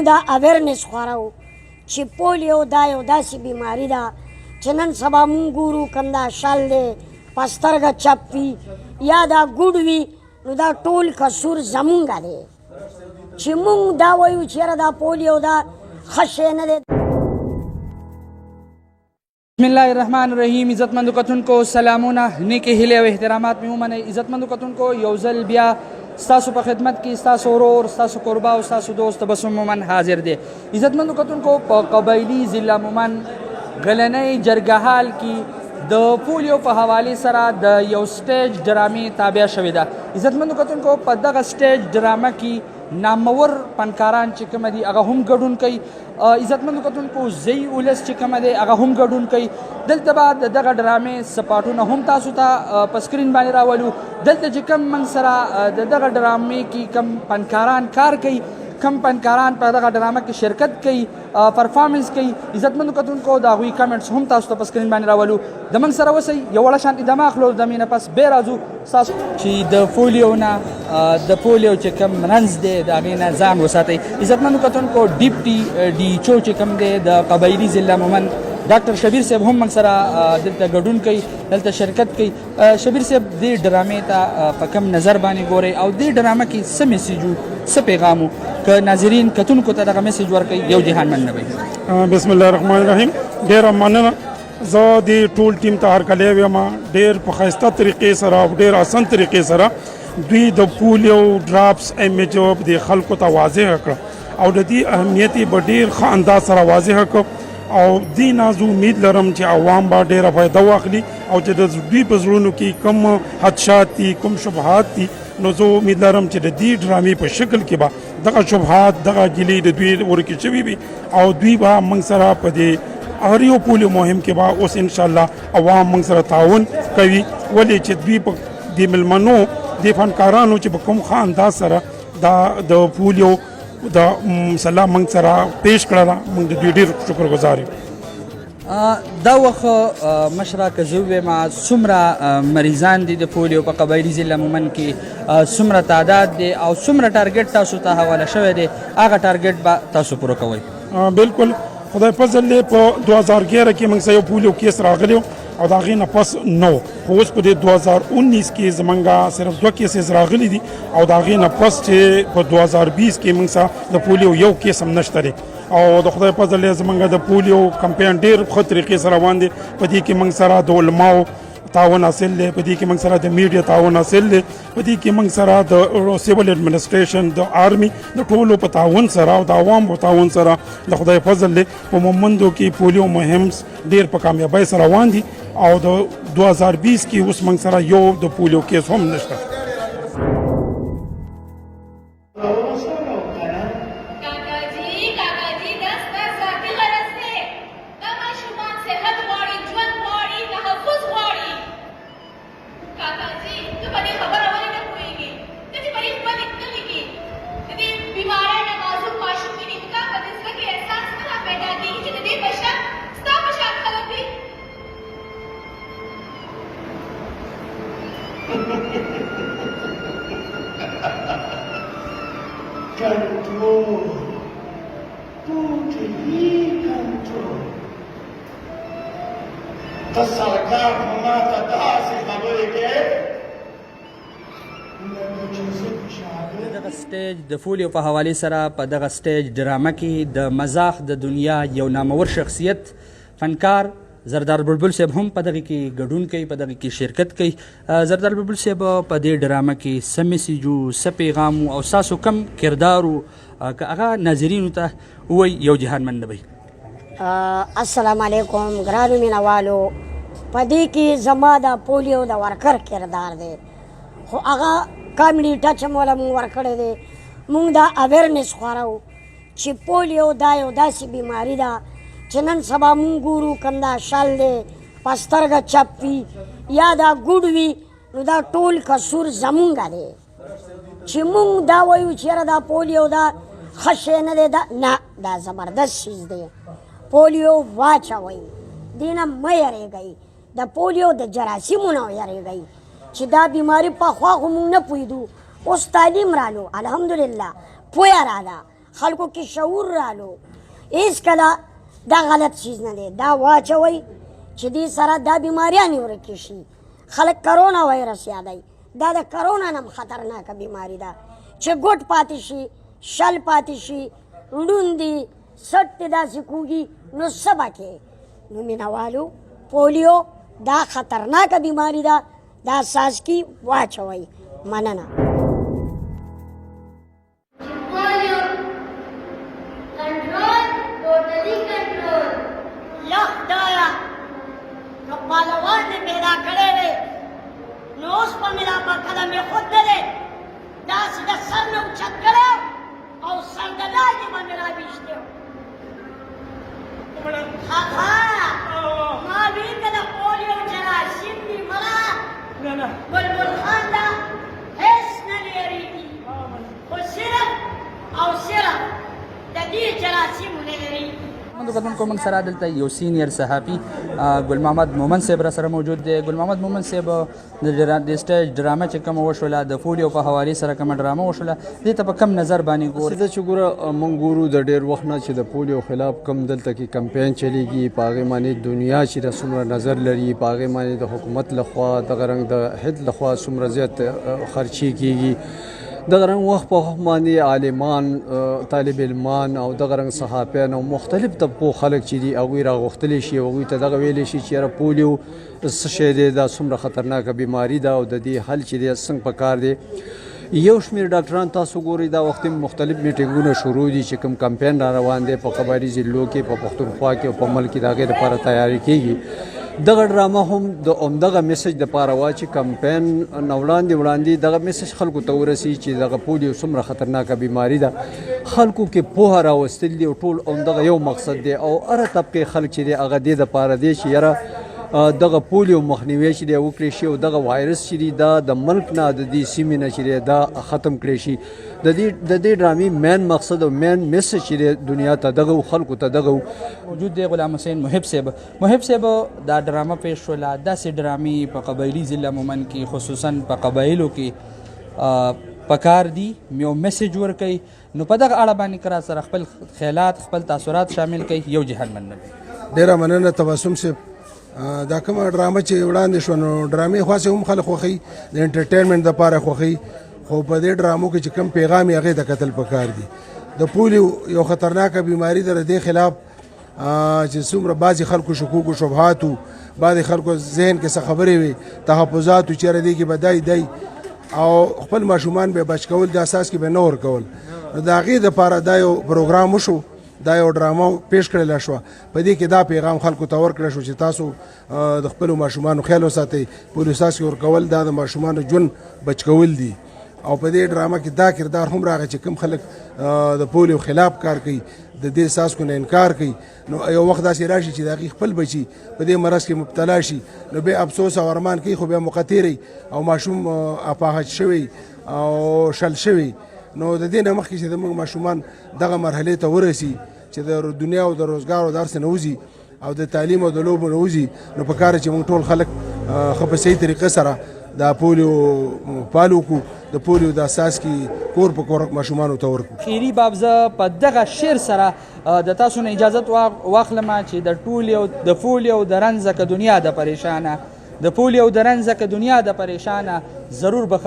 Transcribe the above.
دا اویرنس خوارو چې پولیو دا یو داسې بیماري ده چې نن سبا مونږ ګورو کوم دا شل دی په سترګه چپ وي یا دا ګوډ وي نو دا ټول قصور زمونږ دی چې مونږ دا وایو چې یاره دا پولیو دا ښه شی نه دی. بسم الله الرحمن الرحیم. عزتمندو کتونکو سلامونه نیکې هیلې او احترامات مې ومنئ. عزتمندو کتونکو یو ځل بیا ستاسو په خدمت کې ستاسو ورور ستاسو قربا او ستاسو دوست تبسم مومن حاضر دی. عزتمندو کتونکو په قبایلي ضلع مومن غلنۍ جرګهال کې د پولیو په حوالې سره د یو سټیج ډرامې تابع شوې ده. عزتمندو کتونکو په دغه سټیج ډرامه کې نامور فنکاران چې کوم دي هغه هم ګډون کوي. عزتمندو کتونکو ځایي ولس چې کوم دی هغه هم ګډون کوي. دلته به د دغه ډرامې سپاټونه هم تاسو ته په سکرین باندې راولو. دلته چې کوم موږ سره د دغه ډرامې کې کوم فنکاران کار کوي، کم فنکاران په دغه ډرامه کې شرکت کوي، پرفارمنس کوي، عزتمندو کتونکو د هغوی کمنټس هم تاسو ته په سکرین باندې راولو. د موږ سره اوسئ، یو وړه شانتې دمه اخلو، دمې نه پس بیا راځو ستاسو چې د پولیو چې کوم رنځ دی د هغې نه ځان وساتئ. عزتمندو کتونکو ډیپټي ډي ایچ او چې کوم دی د قبایلي ضلع مومن ډاکټر شبیر صاحب هم موږ سره دلته ګډون کوي، دلته شرکت کوي. شبیر صاحب دې ډرامې ته په کوم نظر باندې ګورئ او دې ډرامه کې څه میسیج و، څه پیغام و که ناظرین کتونکو ته دغه میسیج ورکوي؟ یو جهان من نبی. بسم الله الرحمن الرحیم. ډېره مننه. زه دې ټول ټیم ته هرکلی وایم. ډېر په ښایسته طریقې سره او ډېر اسان طریقې سره دوی د پولیو ډراپس اهمیت د خلکو ته واضح کړه او د دې اهمیت یې به ډېر ښه انداز سره واضح کړ او دې نه زه امید لرم چې عوام به ډېره فایده واخلي او چې د دوی په زړونو کې کوم خدشات دي، کوم شبهات دي، نو زه امید لرم چې د دې ډرامې په شکل کې به دغه شبهات، دغه ګیلې د دوی ورکې شوي وي او دوی به موږ سره په دې هر یو پولیو مهم کې به اوس انشاءالله عوام موږ سره تعاون کوي. ولې چې دوی په دې مېلمنو دې فنکارانو چې په کوم ښه انداز سره د پولیو د مسله موږ سره پیش کړله، موږ د دوی ډېر شکرګزار یو. دا وخت مشره که زه ووایم څومره مریضان دي د پولیو په قبایلي ضلع مومن کې، څومره تعداد دی او څومره ټارګټ تاسو ته حواله شوی دی، هغه ټارګټ به تاسو پوره کوئ؟ بالکل، خدای فضل دی. په 2011 کې موږ سره یو پولیو کیس راغلی او د هغې نه پس نه و، خو اوس په دې 2019 کې زموږ صرف 2 کیسز راغلي دي او د هغې نه پس چې په 2020 کې موږ سره د پولیو یو کیس هم نشته دی او د خدای فضل دی زموږ د پولیو کمپین ډېر ښه طریقې سره روان دی. په دې کې موږ سره د علماو تعاون حاصل دی، په دې کې موږ سره د میډیا تعاون حاصل دی، په دې کې موږ سره د سیول ایڈمنسټریشن، د آرمي، د ټولو په تعاون سره او د عوام په تعاون سره د خدای فضل دی په مومندو کې پولیو مهم ډېر په کامیابۍ سره روان دي او د 2020 کې اوس موږ سره یو د پولیو کیس هم نشته. Control. Totally control. The Sarkar Hamata Das is the way again. دغه سټیج د پولیو په حوالې سره په دغه سټیج ډرامه کې د مزاح د دنیا یو نامور شخصیت فنکار زردار بلبل صاحب هم په دغه کې ګډون کوي، په دغه کې شرکت کوي. زردار بلبل صاحب په دې ډرامه کې څه میسیج و، څه پیغام و او ستاسو کم کردار و که هغه ناظرینو ته ووایي؟ یو جهان من نبی. السلام علیکم ګرانو مینوالو. په دې کې زما د پولیو د ورکر کردار دی، خو هغه کامیډي ټچ هم ولا مونږ ورکړی دی. مونږ دا اویرنس خوارو چې پولیو دا یو داسې بیماري ده چې نن سبا مونږ ګورو کوم دا شل دی په سترګه چپ وي یا دا ګوډ وي نو دا ټول قصور زمونږ دی چې مونږ دا وایو چې یاره دا پولیو دا ښه شی نه دی. نه، دا زبردست چیز دی. پولیو واچوئ، دې نه مه یریږئ. د پولیو د جراثیمو نه یریږئ چې دا بیماري پخوا خو مونږ نه پوهېدو، اوس تعلیم رالو، الحمدلله پویه راله، خلکو کې شعور رالو هېڅکله دا غلط چیز نه دی دا واچوئ چې دې سره دا بیماریانې ورکې شي خلک کرونا وایرس یادوي دا د کرونا نه هم خطرناکه بیماري ده چې ګوټ پاتې شي شل پاتې شي ړوند دي سټ دې داسې کوږي نو څه به کوې نو مینهوالو پولیو دا خطرناکه بیماری ده دا څاڅکي واچوئ مننه Polio control, totally control. یا خدایه که پهلوان دې پیدا کړی دی نو اوس به مې دا په قدم خود نه دی داسې د سر نه اوچت کړی او سر د لاندې به مې راویستی ما وی که د پولیو جراثیم دي مړه بلبل خان ته هېڅ نه لرېږي خو صرف او صرف د دې جراثیمو نه لرېږي من کتونکو موږ سره دلته یو سینیر صحافي ګل محمد مومن صاحب را سره موجود دی ګل محمد مومن صاحب د سټیج ډرامه چې کومه وشوله د پولیو په حوالې سره کومه ډرامه وشوله دې ته په کم نظر باندې ګورئ دا چې ګوره موږ ګورو د ډېر وخت نه چې د پولیو خلاف کم دلته کې کمپین چلیږي په هغې باندې دنیا چې د څومره نظر لري په هغې باندې د حکومت لخوا دغه رنګ د هد لخوا څومره زیات خرچې کېږي دغه رنګ وخت په وخت باندې عالمان طالب علمان او دغه رنګ صحافیان او مختلف طبقو خلک چې دي هغوی راغوښتلی شي او هغوی ته دغه ویلی شي چې یاره پولیو څه شی دی دا څومره خطرناکه بیماري ده او د دې حل چې دی څنګه پکار دی یو شمېر ډاکټران تاسو ګورئ دا وخت مختلف میټینګونه شروع دي چې کوم کمپین را روان دی په قبایلي ضلعو کې په پښتونخوا کې او په ملک کې د هغې دپاره تیاری کېږي دغه ډرامه هم د همدغه میسج دپاره وه چې کمپین نه وړاندې دغه میسج خلکو ته ورسي چې دغه پولیو څومره خطرناکه بیماري ده خلکو کې پوهه راوستل دي او ټول همدغه یو مقصد دی او هره طبقې خلک چې دی هغه دې دپاره دی چې یاره دغه پولیو مخنیوی چې دی وکړی شي او دغه وایرس چې دی دا د ملک نه د دې سیمې نه چې دی دا ختم کړی شي د دې ډرامې مین مقصد او مین میسج چې دی دنیا ته دغه خلکو ته دغه موجود دی غلام حسین محب صاحب دا ډرامه پیښ شوله داسې ډرامې په قبایلي ضلع مومن کې خصوصا په قبایلو کې پکار دي یو میسج ورکوي نو په دغه اړه باندې که را سره خپل خیالات خپل تاثرات شامل کوي یو جهان مننه ډېره مننه تبسم صاحب دا کومه ډرامه چې وړاندې شوه نو ډرامې خاصې هم خلک خوښوي د انټرټینمنټ دپاره خوښوي خو په دې ډرامو کې چې کوم پیغام یې هغې ته کتل پکار دي د پولیو یو خطرناکه بیماري ده د دې خلاف چې څومره بعضې خلکو شکوک و شبهات و بعضې خلکو ذهن کې څه خبرې وي تحفظات و چېرې دې کې به دی او خپل ماشومان به بچ کول د اساس کې به نه ورکول نو د هغې دپاره دا یو پروګرام وشو دا یو ډرامه پیش کړله شوه په دې کې دا پیغام خلکو ته ورکړی شو چې تاسو د خپلو ماشومانو خیال وساتئ پولیو څاڅکي ورکول دا د ماشومانو ژوند بچ کول دي او په دې ډرامه کې دا کردار هم راغی چې کوم خلک د پولیو خلاف کار کوي د دې څاڅکو نه انکار کوي نو یو وخت داسې راشي چې د هغې خپل بچي په دې مرض کې مبتلا شي نو بیا افسوس او ارمان کوي خو بیا موقع تېری او ماشوم اپاهج شوی او شل شوی نو د دې نه مخکې چې زموږ ماشومان دغه مرحلې ته ورسي چې د دنیا او د روزګار او د هر څه نه وځي او د تعلیم او د لوبو نه وځي نو پکار چې موږ ټول خلک ښه په صحیح طریقه سره د پولیو پالو کو د پولیو د څاڅکي کور په کور ماشومانو ته ورکړو خیري باب زه په دغه شعر سره د تاسو نه اجازت واخلم چې د پولیو د رنځه که دنیا د پریشانه د پولیو د رنځه که دنیا د پریشانه ضرور به